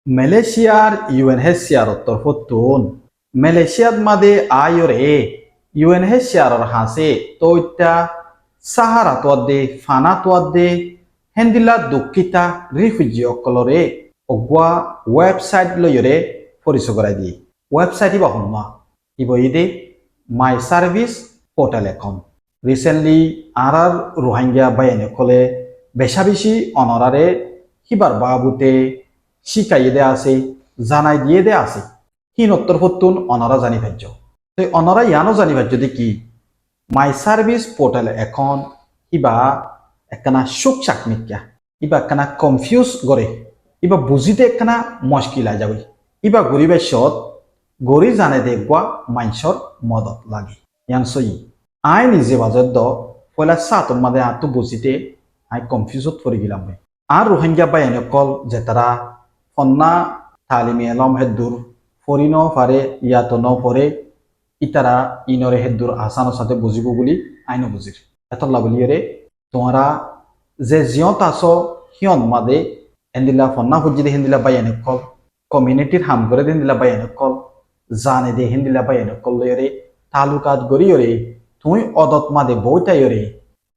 মালয়েশিয়ার UNHCR তরফতুন মালয়েশিয়াত মাদে আয়রে UNHCR হাসে তোইটা সাহারা তোয়াদে ফানা তোয়াদে হেন্দিলা দুঃখিতা রিফিউজি অকলরে অগুয়া ওয়েবসাইট লয়রে পরিচয় করাই দিয়ে website Iba হন্মা ইবইদে my service portal এখন রিসেন্টলি আর রোহিঙ্গা বাইনে কলে বেশা বেশি অনরারে হিবার বাবুতে শিকাইয়ে দে আছে জানাই দিয়ে দে আছে হিন উত্তর ফতুন অনরা জানি ভাজ্য তো অনরা ইয়ানো জানি ভাজ্য দে কি মাই সার্ভিস পোর্টাল এখন ইবা একখানা সুখ চাকনিকা ইবা একখানা কনফিউজ করে ইবা বুঝিতে একখানা মুশকিল আই যাবে ইবা গরিবেশত গরি জানে দেখবা মাইনসর মদত লাগে ইয়ান সই আই নিজে বাজত দ পয়লা সাতর মাদে আতো বুঝিতে আই কনফিউজত পড়ে গেলাম আর রোহিঙ্গা বাইনে কল যে তারা ফন্না তালিমি এলম হেদুর ফরিনো ফারে ইয়াতো ন পরে ইতারা ইনরে হেদুর আসানোর সাথে বুঝিব বলি আইনো বুঝির এতলা বলিয়ে তোমরা যে জিয়ত আছো সিয়ন মাদে হেন্দিলা ফন্না ফুজিদে হেন্দিলা বাইনে কল কমিউনিটির হাম করে হেন্দিলা বাইনে কল জানে দে হেন্দিলা বাইনে কল লয়রে তালুকাত গরিয়রে তুই অদত মাদে বইতায়রে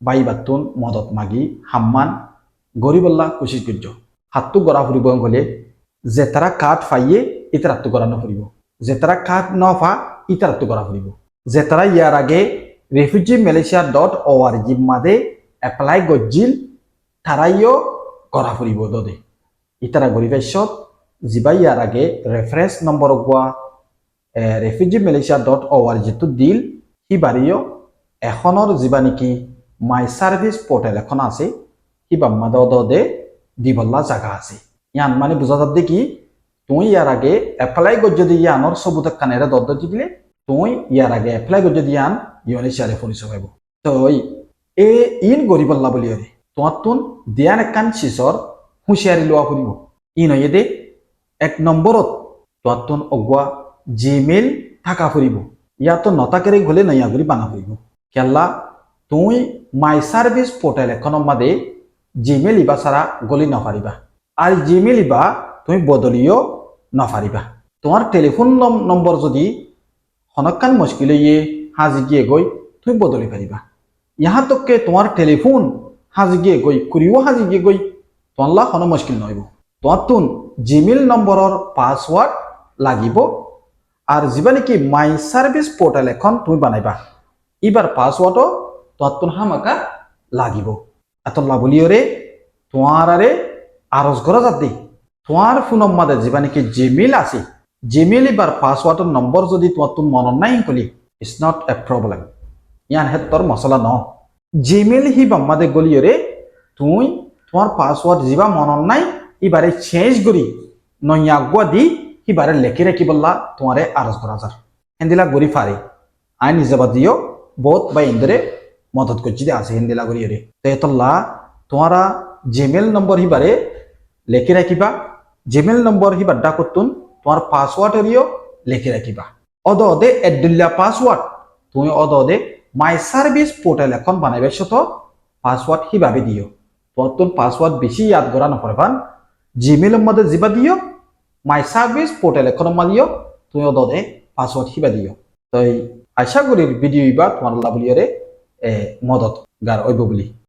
বাইবাতুন মদত মাগি হাম্মান গরিবল্লা কুশি কর্য হাতটো গড়া ফুরিব হলে যে তারা কাঠ ফাইয়ে ইতার হাতটো গড়া নফুরিব যে তারা কাঠ নফা ইতার হাতটো গড়া ফুরিব যে তারা ইয়ার আগে refugee.malaysia.org মাদে এপ্লাই গজ্জিল তারাইও গড়া ফুরিব দদে ইতারা গরিবেশত যিবা ইয়ার আগে রেফারেন্স নম্বর গোয়া refugee.malaysia.org তো দিল সিবারিও এখনৰ যিবা নেকি মাই সার্ভিস পোর্টাল এখন আছে কিবা মাদে দিবল্লা জায়গা আছে ইয়ান মানে বুঝা যাবে কি তুই ইয়ার আগে এপ্লাই কর যদি ইয়ানোর সবুত কানেরা দদ্দ দিলে তুই ইয়ার আগে এপ্লাই কর যদি ইয়ান UNHCR পরিচয় পাইব তো এ ইন গরিবল্লা বলি রে তোমার তুন দিয়ান একান শিশর হুঁশিয়ারি লোয়া ফুরিব ইন হয়ে দে এক নম্বরত তোমার তুন অগুয়া জিমেইল থাকা ফুরিব ইয়াতো নতাকেরে গলে নয়া করি বানা ফুরিব কেলা তুই মাই সার্ভিস পোর্টাল এখন মাদে জিমেইল ইবা সারা গলি নপারিবা আর জিমেইল ইবা তুমি বদলিও নপারিবা তোমার টেলিফোন নম্বর যদি হনকান মুশকিল ইয়ে হাজি গিয়ে গই তুমি বদলি পারিবা ইহা তককে তোমার টেলিফোন হাজি গিয়ে গই কুরিও হাজি গিয়ে গই তোমার হন মুশকিল নইব তোমার তুন জিমেইল নম্বরের পাসওয়ার্ড লাগিব আর যিবা নাকি মাই সার্ভিস পোর্টাল এখন তুমি বানাইবা এবার পাসওয়ার্ডও তোমার তুন হামাকা লাগিব এতলা বলিওরে তোমার আরে আরজ করা যাতে তোমার ফোনের মাঝে যিবা নাকি জিমেইল আছে জিমেইল এবার পাসওয়ার্ডের নম্বর যদি তোমার তুমি মন নাই কলি ইটস নট এ প্রবলেম ইয়ান হেতর মশলা ন জিমেইল হিবা মাদে গলিওরে তুই তোমার পাসওয়ার্ড যিবা মন নাই এবারে চেঞ্জ করি নয়া গুয়া দি হিবারে লেখি রাখি বললা তোমারে আরজ করা যার হেন্দিলা গরি ফারে আই নিজে বাদ দিও বহুত বা ইন্দরে মদত করছি আছে হিন্দিলা গরিয়রে তো এতলা তোমারা জিমেইল নম্বর হিবারে লেখি রাখিবা জিমেইল নম্বর হিবার ডাকতুন তোমার পাসওয়ার্ড হরিও লেখি রাখিবা অদে এডুল্লা পাসওয়ার্ড তুমি অদে মাই সার্ভিস পোর্টাল এখন বানাইবে শত পাসওয়ার্ড হিভাবে দিও তোমার পাসওয়ার্ড বেশি ইয়াদ করা নপরবান জিমেইলের মধ্যে যিবা দিও মাই সার্ভিস পোর্টাল এখন মালিও তুমি অদে পাসওয়ার্ড হিবা দিও তো আশা করি ভিডিও ইবা তোমার লাভলিয়রে মদত গার ওইব বলি